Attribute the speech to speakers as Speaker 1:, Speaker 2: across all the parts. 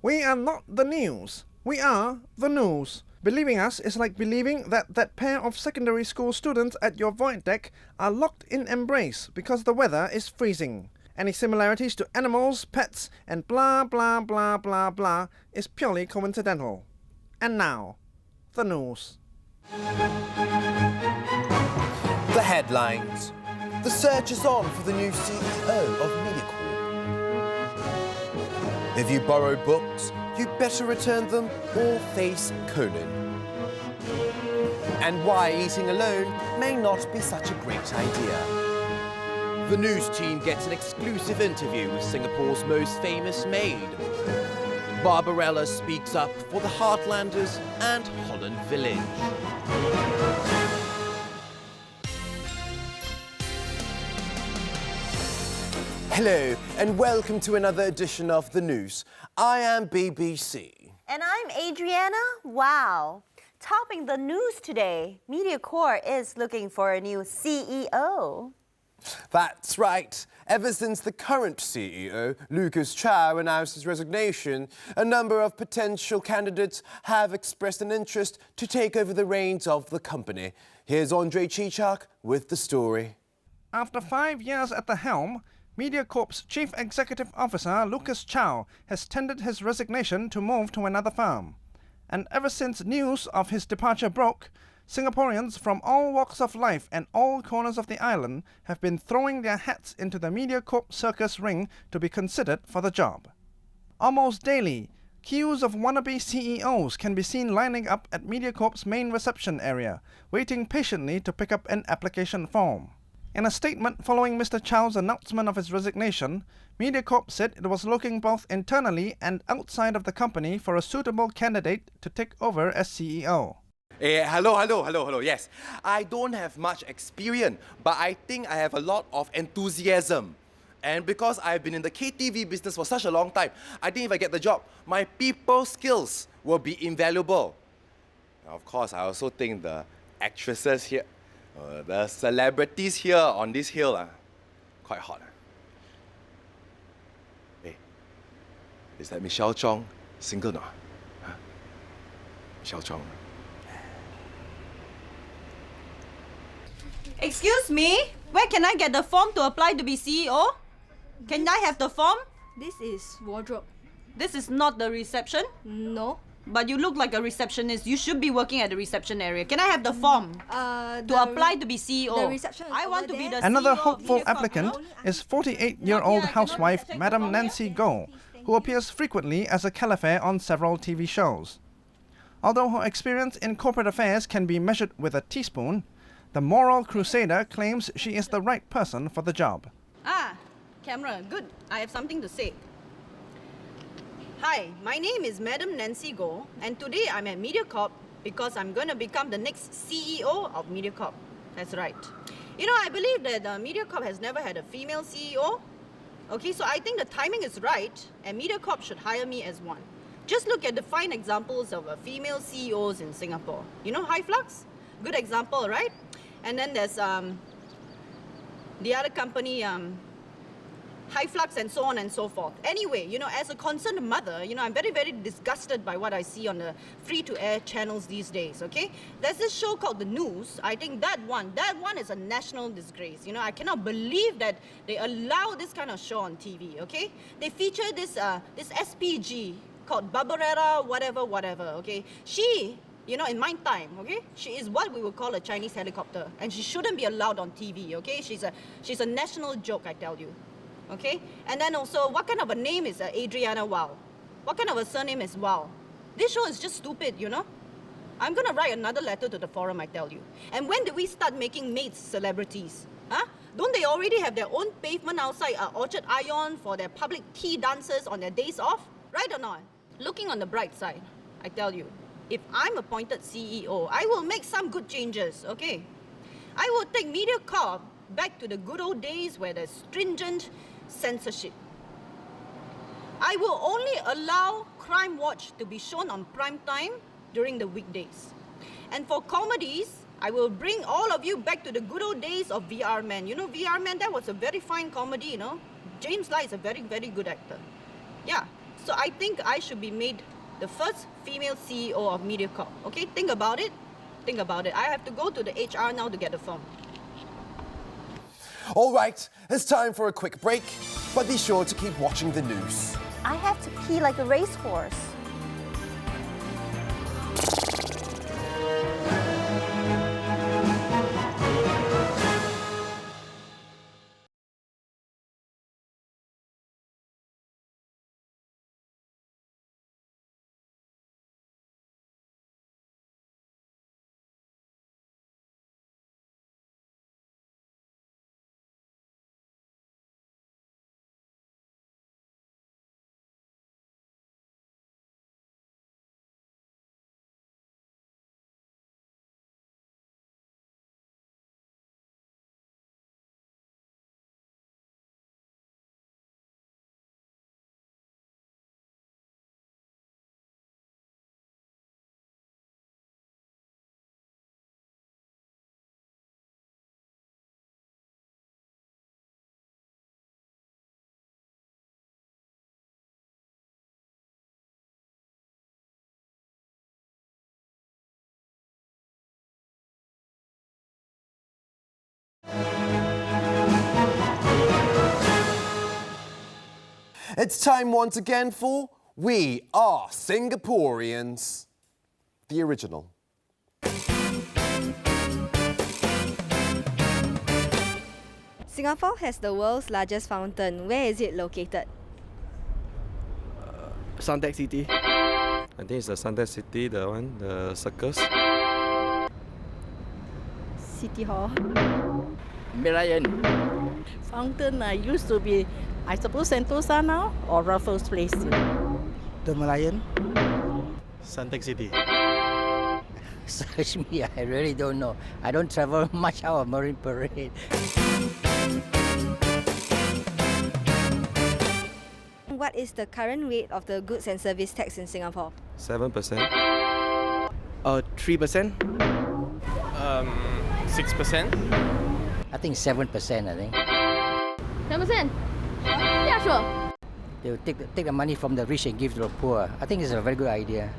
Speaker 1: We are not the news. We are the news. Believing us is like believing that pair of secondary school students at your void deck are locked in embrace because the weather is freezing. Any similarities to animals, pets, and blah blah blah blah blah is purely coincidental. And now, the news.
Speaker 2: The headlines. The search is on for the new CEO of MediaCorp. If you borrow books, you better return them or face Conan. And why eating alone may not be such a great idea. The news team gets an exclusive interview with Singapore's most famous maid. Barbarella speaks up for the Heartlanders and Holland Village. Hello, and welcome to another edition of The Noose. I am BBC.
Speaker 3: And I'm Adrianna Wow. Topping the news today, MediaCorp is looking for a new CEO.
Speaker 2: That's right. Ever since the current CEO, Lucas Chow, announced his resignation, a number of potential candidates have expressed an interest to take over the reins of the company. Here's Andre Chichak with the story.
Speaker 1: After 5 years at the helm, MediaCorp's Chief Executive Officer Lucas Chow has tendered his resignation to move to another firm. And ever since news of his departure broke, Singaporeans from all walks of life and all corners of the island have been throwing their hats into the MediaCorp circus ring to be considered for the job. Almost daily, queues of wannabe CEOs can be seen lining up at MediaCorp's main reception area, waiting patiently to pick up an application form. In a statement following Mr. Chow's announcement of his resignation, MediaCorp said it was looking both internally and outside of the company for a suitable candidate to take over as CEO.
Speaker 4: Hello. Yes, I don't have much experience, but I think I have a lot of enthusiasm. And because I've been in the KTV business for such a long time, I think if I get the job, my people skills will be invaluable. Now, of course, I also think the actresses here, the celebrities here on this hill are quite hot. Hey, is that Michelle Chong single now? Huh? Michelle Chong.
Speaker 5: Excuse me, where can I get the form to apply to be CEO? Can I have the form?
Speaker 6: This is wardrobe.
Speaker 5: This is not the reception.
Speaker 6: No.
Speaker 5: But you look like a receptionist. You should be working at the reception area. Can I have the form to apply to be CEO?
Speaker 6: The reception is
Speaker 5: I want
Speaker 6: over
Speaker 5: to be
Speaker 6: there.
Speaker 5: the
Speaker 1: Another
Speaker 5: CEO
Speaker 1: hopeful
Speaker 5: of MediaCorp.
Speaker 1: applicant is 48-year-old housewife Madam Nancy Goh, who appears frequently as a caliphate on several TV shows. Although her experience in corporate affairs can be measured with a teaspoon, the moral crusader claims she is the right person for the job.
Speaker 5: Camera, good. I have something to say. Hi, my name is Madam Nancy Goh, and today I'm at MediaCorp because I'm going to become the next CEO of MediaCorp. That's right. You know, I believe that MediaCorp has never had a female CEO. Okay, so I think the timing is right, and MediaCorp should hire me as one. Just look at the fine examples of female CEOs in Singapore. You know, High Flux? Good example, right? And then there's the other company, High Flux, and so on and so forth. Anyway, you know, as a concerned mother, you know, I'm very, very disgusted by what I see on the free-to-air channels these days, okay? There's this show called The Noose. I think that one is a national disgrace. You know, I cannot believe that they allow this kind of show on TV, okay? They feature this SPG called Barbarella, whatever, okay? She, you know, in my time, okay, she is what we would call a Chinese helicopter, and she shouldn't be allowed on TV, okay? She's a national joke, I tell you. Okay, and then also, what kind of a name is Adrianna Wow? What kind of a surname is Wow? This show is just stupid, you know? I'm gonna write another letter to the forum, I tell you. And when did we start making maids celebrities? Huh? Don't they already have their own pavement outside Orchard Ion for their public tea dances on their days off? Right or not? Looking on the bright side, I tell you, if I'm appointed CEO, I will make some good changes, okay? I will take MediaCorp back to the good old days where there's stringent censorship. I will only allow Crime Watch to be shown on prime time during the weekdays. And for comedies, I will bring all of you back to the good old days of VR Man. You know, VR Man, that was a very fine comedy, you know. James Lai is a very, very good actor. Yeah, So I think I should be made the first female CEO of MediaCorp. Okay, think about it. Think about it. I have to go to the HR now to get the form.
Speaker 2: All right, it's time for a quick break, but be sure to keep watching the news.
Speaker 3: I have to pee like a racehorse.
Speaker 2: It's time once again for We Are Singaporeans, the original.
Speaker 6: Singapore has the world's largest fountain. Where is it located?
Speaker 7: Suntec City.
Speaker 8: I think it's the Suntec City, the one, the circus.
Speaker 6: City Hall.
Speaker 9: Merlion. Fountain used to be, I suppose, Sentosa now or Raffles Place.
Speaker 7: The Merlion.
Speaker 10: Suntec City.
Speaker 11: Search me, I really don't know. I don't travel much out of Marine Parade.
Speaker 6: What is the current rate of the goods and service tax in Singapore?
Speaker 8: 7%.
Speaker 7: 3%.
Speaker 10: 6%.
Speaker 11: I think 7%, I think.
Speaker 6: 10%? Yeah, sure.
Speaker 11: They will take the money from the rich and give to the poor. I think it's a very good idea.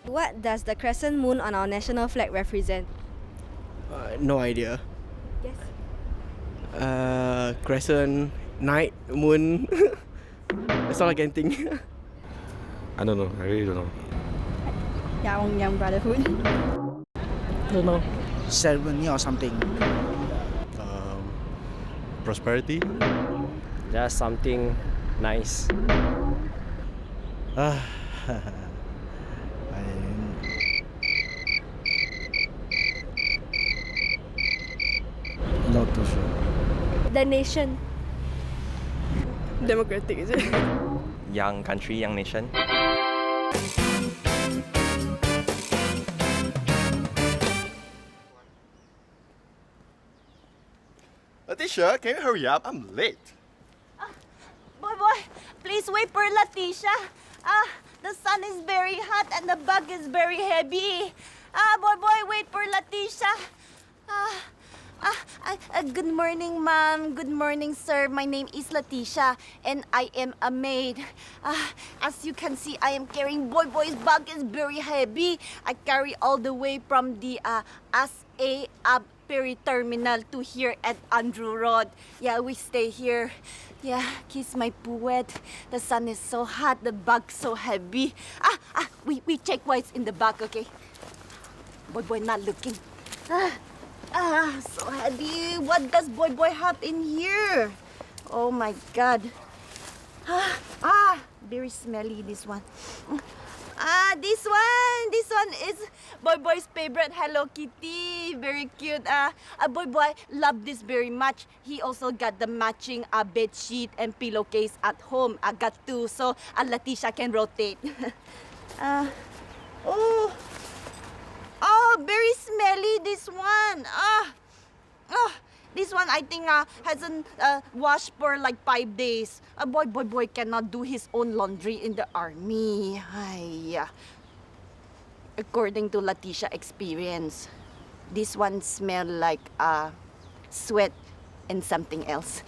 Speaker 6: What does the crescent moon on our national flag represent?
Speaker 7: No idea.
Speaker 6: Yes.
Speaker 7: Crescent, night, moon. That's all I can think.
Speaker 8: I don't know, I really don't know.
Speaker 6: Young Brotherhood.
Speaker 7: Don't know.
Speaker 12: Ceremony or something.
Speaker 10: Prosperity.
Speaker 13: Just something nice.
Speaker 12: Not too sure.
Speaker 6: The nation.
Speaker 7: Democratic, is it?
Speaker 13: Young country, young nation.
Speaker 10: Letitia, can you hurry up? I'm late.
Speaker 3: Boy, please wait for Leticia. The sun is very hot and the bug is very heavy. Boy, wait for Leticia. Good morning, ma'am. Good morning, sir. My name is Leticia, and I am a maid. As you can see, I am carrying Boy's bag is very heavy. I carry all the way from the SA Ferry Terminal to here at Andrew Road. Yeah, we stay here. Yeah, kiss my puwet. The sun is so hot, the bag so heavy. We check what's in the bag, okay? Boy not looking. So heavy. What does Boy have in here? Oh my God. Very smelly, this one. This one is Boy's favorite Hello Kitty. Very cute. Boy loved this very much. He also got the matching bed sheet and pillowcase at home. I got two, so Leticia can rotate. Very smelly, this one. This one I think hasn't washed for like 5 days. Boy cannot do his own laundry in the army. According to Leticia experience, this one smell like sweat and something else.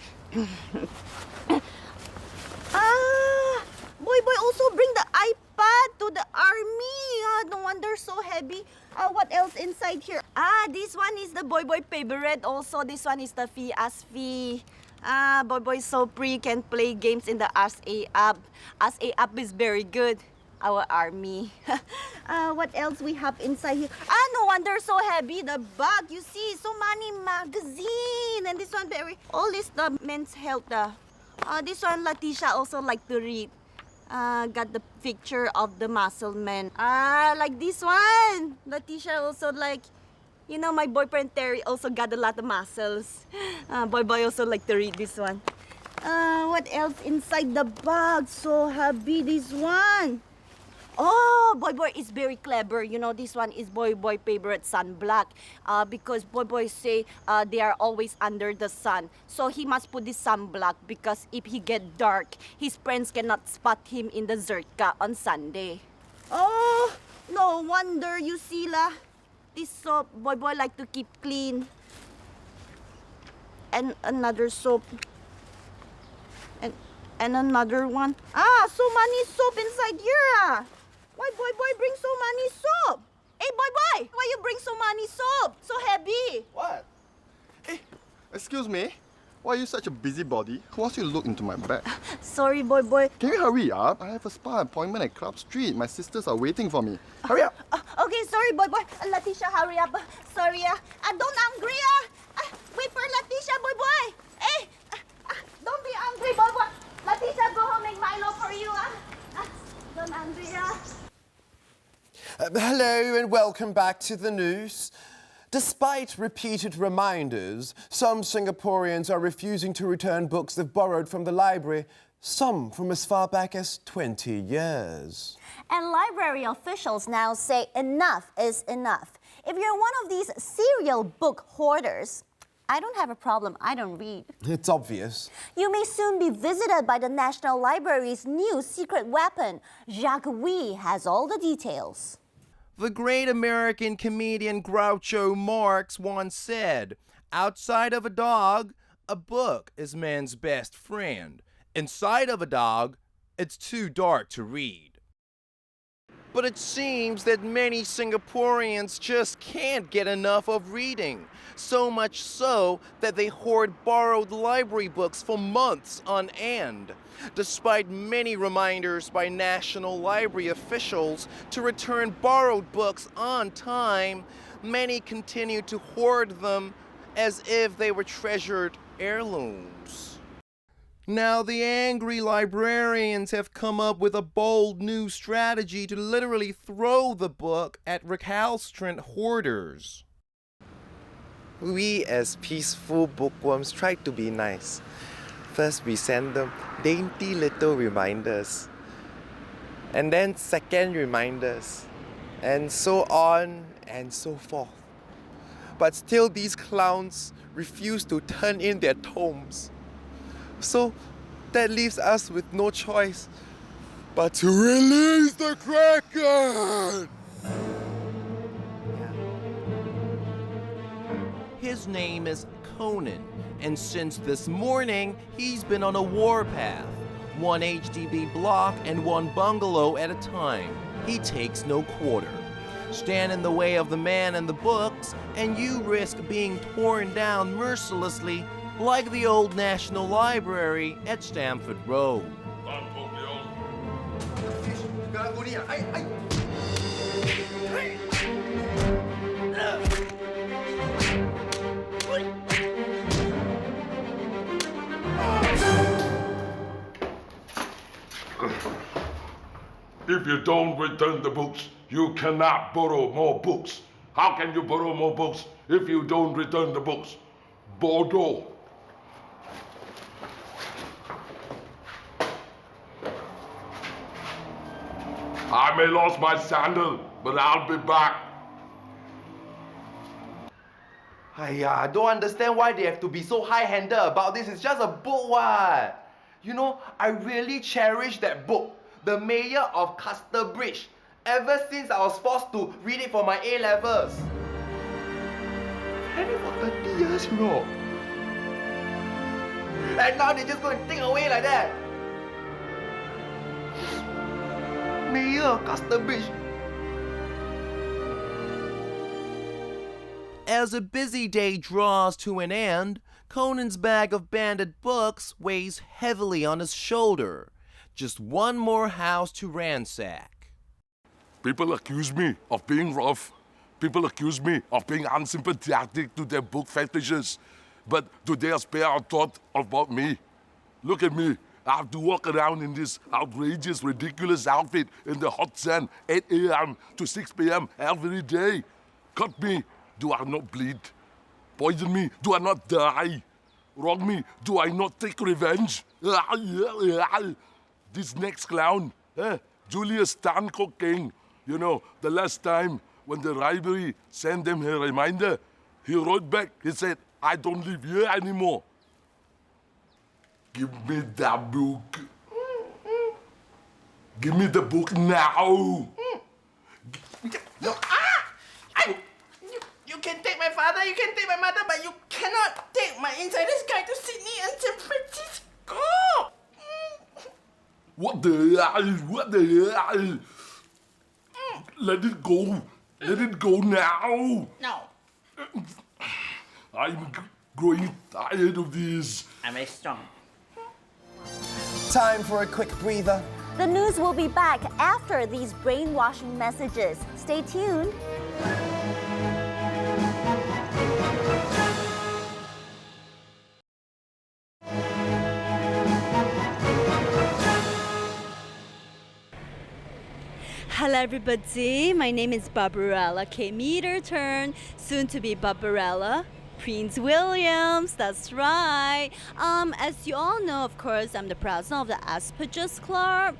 Speaker 3: Boy also bring the iPad to the army. No wonder so heavy. What else inside here? This one is the boy favorite also. This one is the Fee As Fee. Boy so free, can play games in the ASA app. ASA app is very good. Our army. What else we have inside here? No wonder so heavy. The bag, you see, so many magazine. And this one very, all is the men's health. This one, Latisha also like to read. Got the picture of the muscle man. Like this one. Latisha also like, you know, my boyfriend Terry also got a lot of muscles. Boy also like to read this one. What else inside the bag? So heavy, this one. Oh, boy is very clever. You know, this one is boy favorite sunblock. Because boy say they are always under the sun. So he must put this sunblock because if he get dark, his friends cannot spot him in the Zerka on Sunday. Oh, no wonder you see la. This soap, boy like to keep clean. And another soap. And another one. So many soap inside here. Why boy bring so many soap? Hey boy, why you bring so many soap? So heavy.
Speaker 10: What? Hey, excuse me. Why are you such a busybody? Who wants you to look into my bag?
Speaker 3: Sorry, boy.
Speaker 10: Can you hurry up? I have a spa appointment at Club Street. My sisters are waiting for me. Hurry up!
Speaker 3: Okay, sorry, boy. Latisha, hurry up. Sorry, don't angry, wait for Latisha, boy. Hey, don't be angry, boy. Latisha, go home, make Milo for you, Don't angry,
Speaker 2: Hello and welcome back to the Noose. Despite repeated reminders, some Singaporeans are refusing to return books they've borrowed from the library, some from as far back as 20 years.
Speaker 3: And library officials now say enough is enough. If you're one of these serial book hoarders, I don't have a problem, I don't read.
Speaker 2: It's obvious.
Speaker 3: You may soon be visited by the National Library's new secret weapon. Jacques Ooi has all the details.
Speaker 4: The great American comedian Groucho Marx once said, "Outside of a dog, a book is man's best friend. Inside of a dog, it's too dark to read." But it seems that many Singaporeans just can't get enough of reading. So much so that they hoard borrowed library books for months on end. Despite many reminders by National Library officials to return borrowed books on time, many continue to hoard them as if they were treasured heirlooms. Now, the angry librarians have come up with a bold new strategy to literally throw the book at recalcitrant hoarders.
Speaker 13: We as peaceful bookworms try to be nice. First we send them dainty little reminders, and then second reminders, and so on and so forth. But still these clowns refuse to turn in their tomes. So that leaves us with no choice but to release the Kraken!
Speaker 4: His name is Conan, and since this morning, he's been on a warpath. One HDB block and one bungalow at a time. He takes no quarter. Stand in the way of the man and the books, and you risk being torn down mercilessly like the old National Library at Stamford Road.
Speaker 14: If you don't return the books, you cannot borrow more books. How can you borrow more books if you don't return the books? Bordeaux. I may lose my sandal, but I'll be back.
Speaker 4: I don't understand why they have to be so high-handed about this. It's just a book, what? You know, I really cherish that book, The Mayor of Casterbridge, ever since I was forced to read it for my A-levels. I've had it for 30 years, you know. And now they just go and take away like that. Mayor, custom bridge. As a busy day draws to an end, Conan's bag of banded books weighs heavily on his shoulder. Just one more house to ransack.
Speaker 14: People accuse me of being rough. People accuse me of being unsympathetic to their book fetishes. But do they spare a thought about me? Look at me. I have to walk around in this outrageous, ridiculous outfit in the hot sun, 8 a.m. to 6 p.m. every day. Cut me. Do I not bleed? Poison me, do I not die? Wrong me, do I not take revenge? This next clown, Julius Stanko King, you know, the last time when the library sent him a reminder, he wrote back, he said, I don't live here anymore. Give me that book. Give me the book now.
Speaker 9: You can take my father, you can take my mother, but you cannot take my insider's guide to Sydney and San Francisco!
Speaker 14: What the hell? What the hell? Let it go. Let it go now.
Speaker 9: No.
Speaker 14: I'm growing tired of this.
Speaker 9: I'm very strong.
Speaker 2: Time for a quick breather.
Speaker 3: The news will be back after these brainwashing messages. Stay tuned.
Speaker 6: Hello everybody, my name is Barbarella K. Meter Turn, soon to be Barbarella Prince Williams, that's right. As you all know, of course, I'm the president of the Asperger's Club.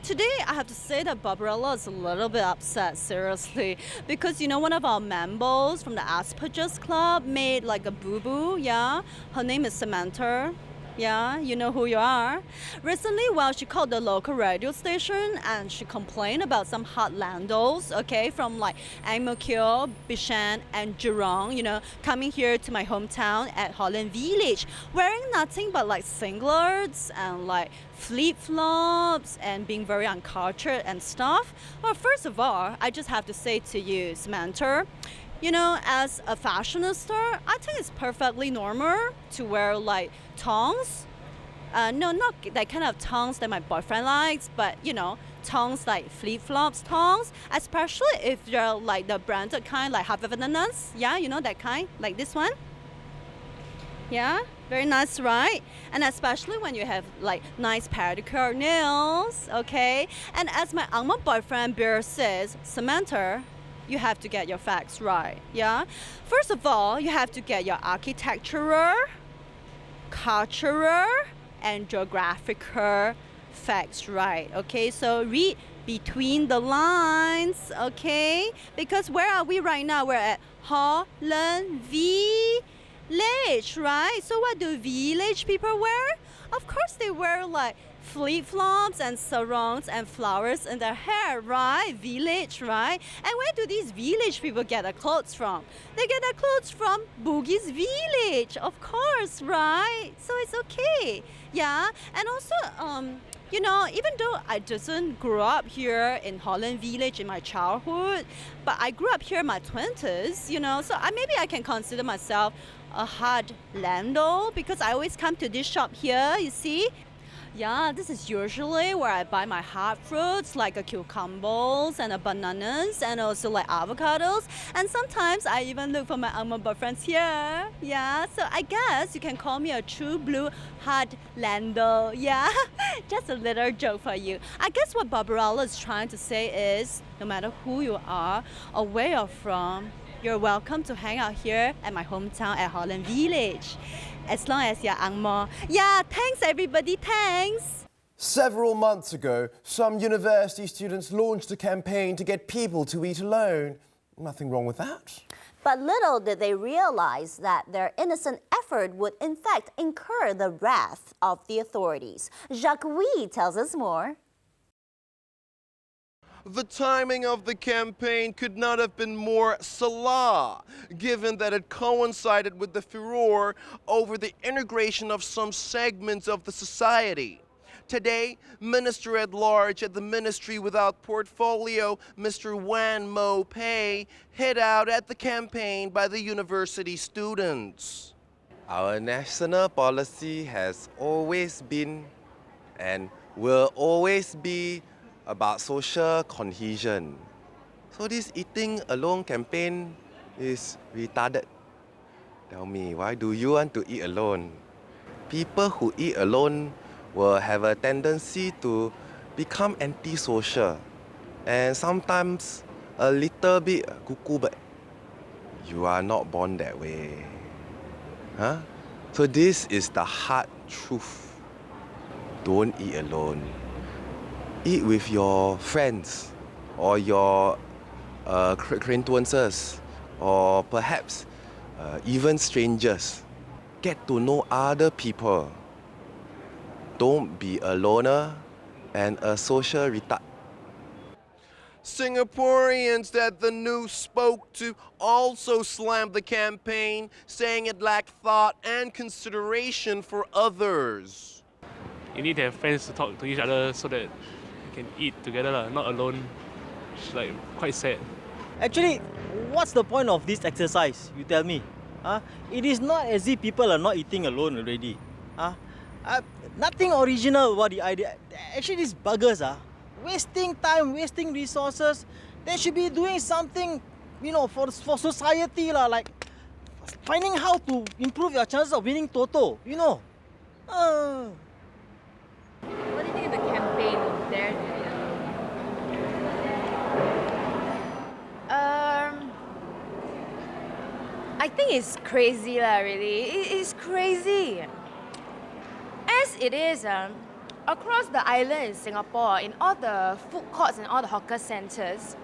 Speaker 6: Today I have to say that Barbarella is a little bit upset, seriously, because you know one of our members from the Asperger's Club made like a boo-boo, yeah? Her name is Samantha. Yeah, you know who you are. Recently, well, she called the local radio station and she complained about some heartlanders, okay, from like Ang Mo Kio, Bishan, and Jurong, you know, coming here to my hometown at Holland Village, wearing nothing but like singlets and like flip-flops and being very uncultured and stuff. Well, first of all, I just have to say to you, Samantha, you know, as a fashionista, I think it's perfectly normal to wear like tongs. No, not that kind of tongs that my boyfriend likes, but you know, tongs like flip-flops tongs, especially if you're like the branded kind, like Havaianas. Yeah, you know that kind, like this one. Yeah, very nice, right? And especially when you have like nice pedicure nails, okay? And as my Angmo boyfriend Bear says, Samantha, you have to get your facts right, yeah? First of all, you have to get your architectural, cultural, and geographical facts right, okay? So read between the lines, okay? Because where are we right now? We're at Holland Village, right? So what do village people wear? Of course they wear like flip-flops and sarongs and flowers in their hair, right? Village, right? And where do these village people get their clothes from? They get their clothes from Bugis Village, of course, right? So it's okay, yeah? And also, you know, even though I didn't grow up here in Holland Village in my childhood, but I grew up here in my 20s, you know, so maybe I can consider myself a heartlander because I always come to this shop here, you see? Yeah, this is usually where I buy my hard fruits like cucumbers and bananas and also like avocados. And sometimes I even look for my Angmo boyfriends here. Yeah, so I guess you can call me a true blue heartlander. Yeah, just a little joke for you. I guess what Barbarella is trying to say is no matter who you are or where you're from, you're welcome to hang out here at my hometown at Holland Village. As long as you're Angmo. Yeah, thanks everybody, thanks.
Speaker 2: Several months ago, some university students launched a campaign to get people to eat alone. Nothing wrong with that.
Speaker 3: But little did they realize that their innocent effort would in fact incur the wrath of the authorities. Jacques Ooi tells us more.
Speaker 2: The timing of the campaign could not have been more Salah, given that it coincided with the furor over the integration of some segments of the society. Today, Minister at Large at the Ministry Without Portfolio, Mr. Wan Mo Pei, hit out at the campaign by the university students.
Speaker 13: Our national policy has always been and will always be about social cohesion. So this eating alone campaign is retarded. Tell me, why do you want to eat alone? People who eat alone will have a tendency to become antisocial and sometimes a little bit cuckoo, but you are not born that way. Huh? So this is the hard truth. Don't eat alone. Eat with your friends or your acquaintances or perhaps even strangers. Get to know other people. Don't be a loner and a social retard.
Speaker 2: Singaporeans that the news spoke to also slammed the campaign, saying it lacked thought and consideration for others.
Speaker 15: You need to have friends to talk to each other so that you can eat together, not alone. It's like quite sad.
Speaker 16: Actually, what's the point of this exercise? You tell me. It is not as if people are not eating alone already. Nothing original about the idea. Actually, these buggers are wasting time, wasting resources. They should be doing something, for society, like finding how to improve your chances of winning Toto.
Speaker 17: What do you think of the campaign there? I think it's crazy really. It is crazy. As it is, across the island in Singapore, in all the food courts and all the hawker centres,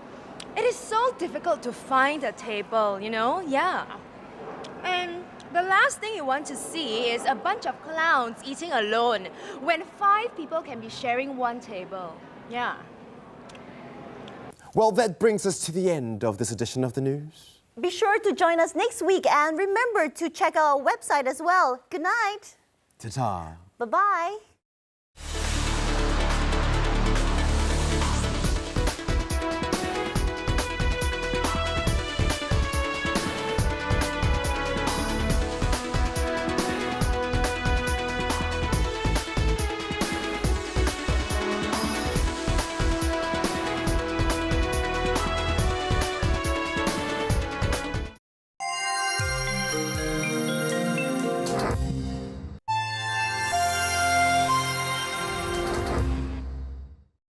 Speaker 17: it is so difficult to find a table, Yeah. And the last thing you want to see is a bunch of clowns eating alone when 5 people can be sharing one table. Yeah.
Speaker 2: Well, that brings us to the end of this edition of the news.
Speaker 3: Be sure to join us next week and remember to check our website as well. Good night.
Speaker 2: Ta-ta.
Speaker 3: Bye-bye.